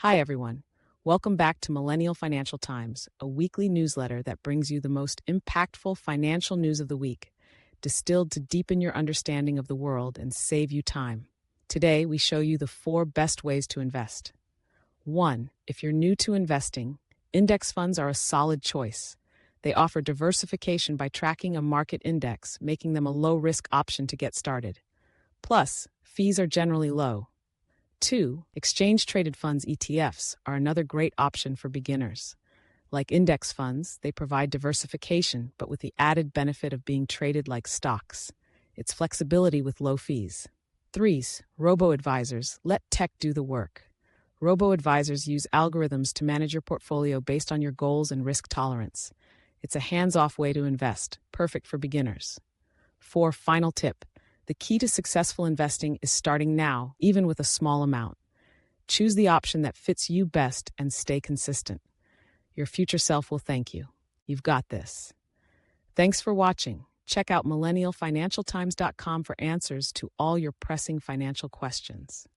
Hi, everyone. Welcome back to Millennial Financial Times, a weekly newsletter that brings you the most impactful financial news of the week, distilled to deepen your understanding of the world and save you time. Today, we show you the 4 best ways to invest. 1. If you're new to investing, index funds are a solid choice. They offer diversification by tracking a market index, making them a low-risk option to get started. Plus, fees are generally low. 2. Exchange-traded funds ETFs are another great option for beginners. Like index funds, they provide diversification, but with the added benefit of being traded like stocks. It's flexibility with low fees. 3. Robo-Advisors let tech do the work. Robo-Advisors use algorithms to manage your portfolio based on your goals and risk tolerance. It's a hands-off way to invest, perfect for beginners. 4. Final tip. The key to successful investing is starting now, even with a small amount. Choose the option that fits you best and stay consistent. Your future self will thank you. You've got this. Thanks for watching. Check out millennialfinancialtimes.com for answers to all your pressing financial questions.